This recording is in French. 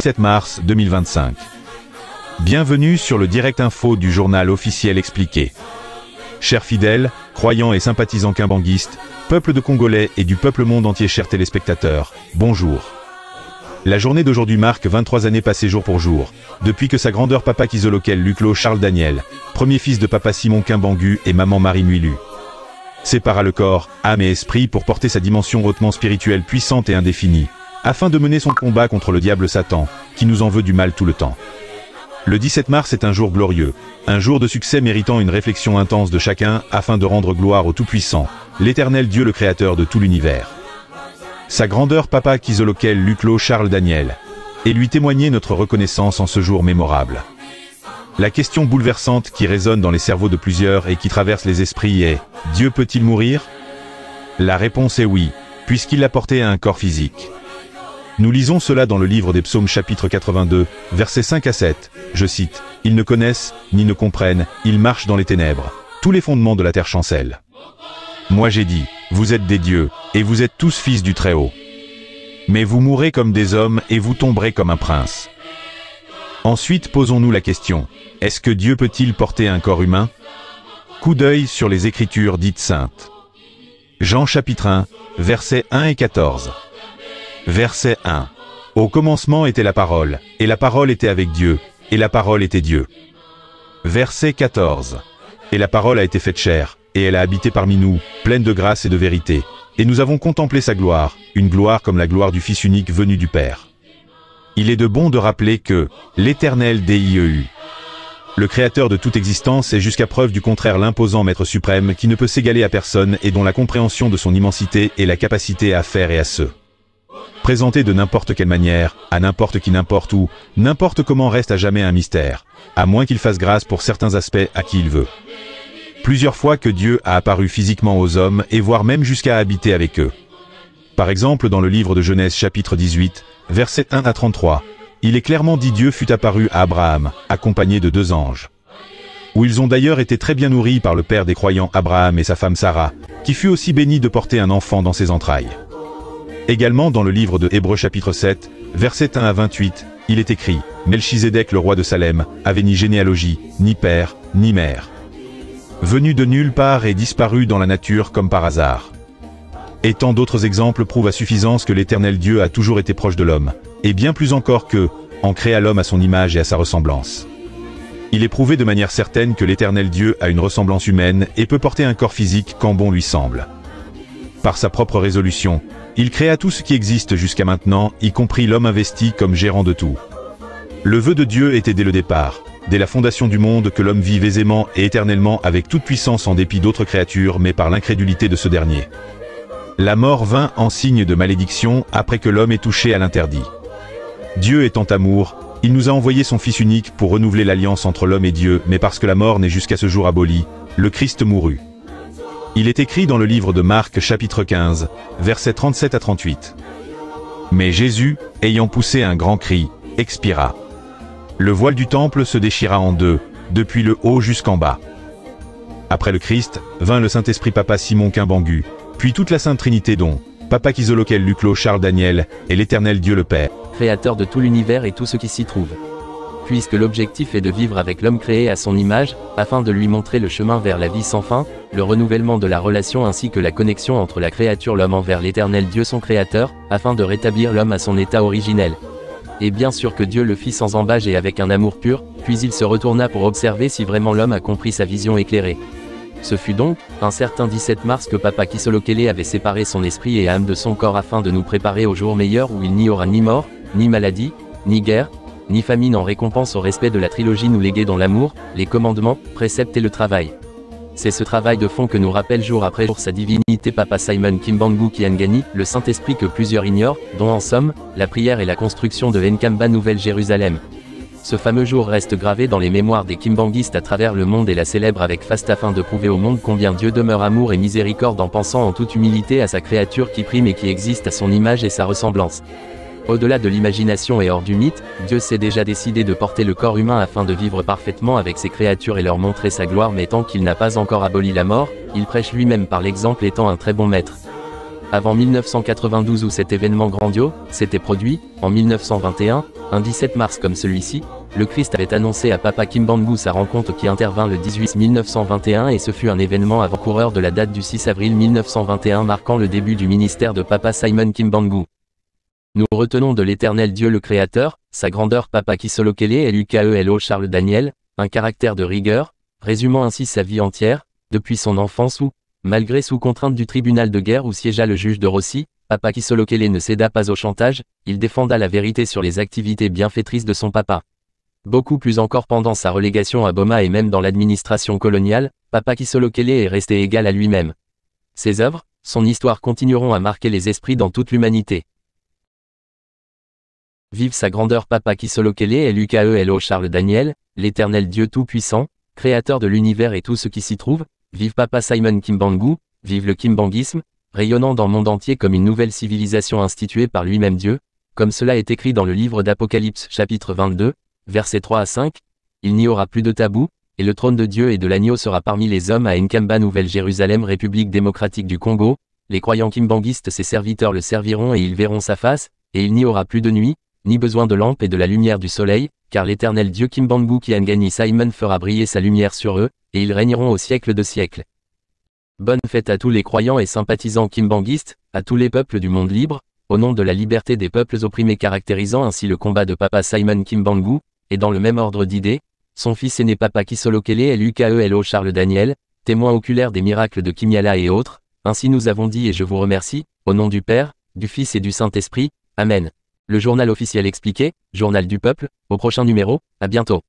17 mars 2025. Bienvenue sur le Direct Info du journal officiel expliqué. Chers fidèles, croyants et sympathisants kimbanguistes, peuple de Congolais et du peuple monde entier, chers téléspectateurs, bonjour. La journée d'aujourd'hui marque 23 années passées jour pour jour, depuis que sa grandeur papa Kizolokel Luclo Charles Daniel, premier fils de papa Simon Kimbangu et maman Marie Muilu, sépara le corps, âme et esprit pour porter sa dimension hautement spirituelle puissante et indéfinie, afin de mener son combat contre le diable Satan, qui nous en veut du mal tout le temps. Le 17 mars est un jour glorieux, un jour de succès méritant une réflexion intense de chacun afin de rendre gloire au Tout-Puissant, l'Éternel Dieu le Créateur de tout l'univers. Sa grandeur papa Kizolokel Luclo Charles Daniel, et lui témoigner notre reconnaissance en ce jour mémorable. La question bouleversante qui résonne dans les cerveaux de plusieurs et qui traverse les esprits est « Dieu peut-il mourir ?» La réponse est oui, puisqu'il a porté un corps physique. Nous lisons cela dans le livre des Psaumes chapitre 82, versets 5 à 7, je cite, « Ils ne connaissent, ni ne comprennent, ils marchent dans les ténèbres, tous les fondements de la terre chancellent. Moi j'ai dit, vous êtes des dieux, et vous êtes tous fils du Très-Haut. Mais vous mourrez comme des hommes et vous tomberez comme un prince. » Ensuite posons-nous la question, est-ce que Dieu peut-il porter un corps humain? Coup d'œil sur les Écritures dites saintes. Jean chapitre 1, versets 1 et 14. Verset 1. Au commencement était la parole, et la parole était avec Dieu, et la parole était Dieu. Verset 14. Et la parole a été faite chair, et elle a habité parmi nous, pleine de grâce et de vérité. Et nous avons contemplé sa gloire, une gloire comme la gloire du Fils unique venu du Père. Il est de bon de rappeler que l'Éternel DIEU, le Créateur de toute existence, est jusqu'à preuve du contraire l'imposant Maître suprême qui ne peut s'égaler à personne et dont la compréhension de son immensité est la capacité à faire et à se présenter de n'importe quelle manière, à n'importe qui, n'importe où, n'importe comment reste à jamais un mystère, à moins qu'il fasse grâce pour certains aspects à qui il veut. Plusieurs fois que Dieu a apparu physiquement aux hommes et voire même jusqu'à habiter avec eux. Par exemple dans le livre de Genèse chapitre 18, versets 1 à 33, il est clairement dit Dieu fut apparu à Abraham, accompagné de 2 anges. Où ils ont d'ailleurs été très bien nourris par le père des croyants Abraham et sa femme Sarah, qui fut aussi béni de porter un enfant dans ses entrailles. Également dans le livre de Hébreux chapitre 7, versets 1 à 28, il est écrit « Melchizedek le roi de Salem avait ni généalogie, ni père, ni mère. Venu de nulle part et disparu dans la nature comme par hasard. » Et tant d'autres exemples prouvent à suffisance que l'Éternel Dieu a toujours été proche de l'homme, et bien plus encore que, en créa l'homme à son image et à sa ressemblance. Il est prouvé de manière certaine que l'Éternel Dieu a une ressemblance humaine et peut porter un corps physique quand bon lui semble. Par sa propre résolution, il créa tout ce qui existe jusqu'à maintenant, y compris l'homme investi comme gérant de tout. Le vœu de Dieu était dès le départ, dès la fondation du monde, que l'homme vive aisément et éternellement avec toute puissance en dépit d'autres créatures, mais par l'incrédulité de ce dernier. La mort vint en signe de malédiction après que l'homme ait touché à l'interdit. Dieu étant amour, il nous a envoyé son Fils unique pour renouveler l'alliance entre l'homme et Dieu, mais parce que la mort n'est jusqu'à ce jour abolie, le Christ mourut. Il est écrit dans le livre de Marc chapitre 15, versets 37 à 38. Mais Jésus, ayant poussé un grand cri, expira. Le voile du temple se déchira en deux, depuis le haut jusqu'en bas. Après le Christ, vint le Saint-Esprit papa Simon Kimbangu, puis toute la Sainte Trinité dont papa Kizolokel Luclo Charles Daniel et l'Éternel Dieu le Père, Créateur de tout l'univers et tout ce qui s'y trouve. Puisque l'objectif est de vivre avec l'homme créé à son image, afin de lui montrer le chemin vers la vie sans fin, le renouvellement de la relation ainsi que la connexion entre la créature l'homme envers l'Éternel Dieu son Créateur, afin de rétablir l'homme à son état originel. Et bien sûr que Dieu le fit sans embâche et avec un amour pur, puis il se retourna pour observer si vraiment l'homme a compris sa vision éclairée. Ce fut donc, un certain 17 mars que papa Kizolokel avait séparé son esprit et âme de son corps afin de nous préparer au jour meilleur où il n'y aura ni mort, ni maladie, ni guerre, ni famine en récompense au respect de la trilogie nous léguée dans l'amour, les commandements, préceptes et le travail. C'est ce travail de fond que nous rappelle jour après jour sa divinité papa Simon Kimbangu Kiangani, le Saint-Esprit que plusieurs ignorent, dont en somme, la prière et la construction de Nkamba Nouvelle-Jérusalem. Ce fameux jour reste gravé dans les mémoires des kimbanguistes à travers le monde et la célèbre avec faste afin de prouver au monde combien Dieu demeure amour et miséricorde en pensant en toute humilité à sa créature qui prime et qui existe à son image et sa ressemblance. Au-delà de l'imagination et hors du mythe, Dieu s'est déjà décidé de porter le corps humain afin de vivre parfaitement avec ses créatures et leur montrer sa gloire, mais tant qu'il n'a pas encore aboli la mort, il prêche lui-même par l'exemple étant un très bon maître. Avant 1992 où cet événement grandiose s'était produit, en 1921, Un 17 mars comme celui-ci, le Christ avait annoncé à Papa Kimbangu sa rencontre qui intervint le 18 1921 et ce fut un événement avant-coureur de la date du 6 avril 1921 marquant le début du ministère de Papa Simon Kimbangu. Nous retenons de l'Éternel Dieu le Créateur, sa grandeur Papa Kisolokele Lukelo Charles Daniel, un caractère de rigueur, résumant ainsi sa vie entière, depuis son enfance où, malgré sous contrainte du tribunal de guerre où siégea le juge de Rossi, Papa Kisolokele ne céda pas au chantage, il défenda la vérité sur les activités bienfaitrices de son papa. Beaucoup plus encore pendant sa relégation à Boma et même dans l'administration coloniale, Papa Kisolokele est resté égal à lui-même. Ses œuvres, son histoire continueront à marquer les esprits dans toute l'humanité. Vive sa grandeur Papa Kisolokele Lukelo Charles Daniel, l'Éternel Dieu Tout-Puissant, créateur de l'univers et tout ce qui s'y trouve, vive Papa Simon Kimbangu, vive le kimbanguisme, rayonnant dans le monde entier comme une nouvelle civilisation instituée par lui-même Dieu, comme cela est écrit dans le livre d'Apocalypse chapitre 22, versets 3 à 5, il n'y aura plus de tabou, et le trône de Dieu et de l'agneau sera parmi les hommes à Nkamba Nouvelle-Jérusalem République démocratique du Congo, les croyants kimbanguistes ses serviteurs le serviront et ils verront sa face, et il n'y aura plus de nuit, ni besoin de lampe et de la lumière du soleil, car l'Éternel Dieu Kimbangu Kiangani Simon fera briller sa lumière sur eux, et ils régneront au siècle de siècles. Bonne fête à tous les croyants et sympathisants kimbanguistes, à tous les peuples du monde libre, au nom de la liberté des peuples opprimés caractérisant ainsi le combat de Papa Simon Kimbangu, et dans le même ordre d'idées, son fils aîné Papa Kisolokele Lukelo Charles Daniel, témoin oculaire des miracles de Kimiala et autres, ainsi nous avons dit et je vous remercie, au nom du Père, du Fils et du Saint-Esprit, Amen. Le journal officiel expliqué, journal du peuple, au prochain numéro, à bientôt.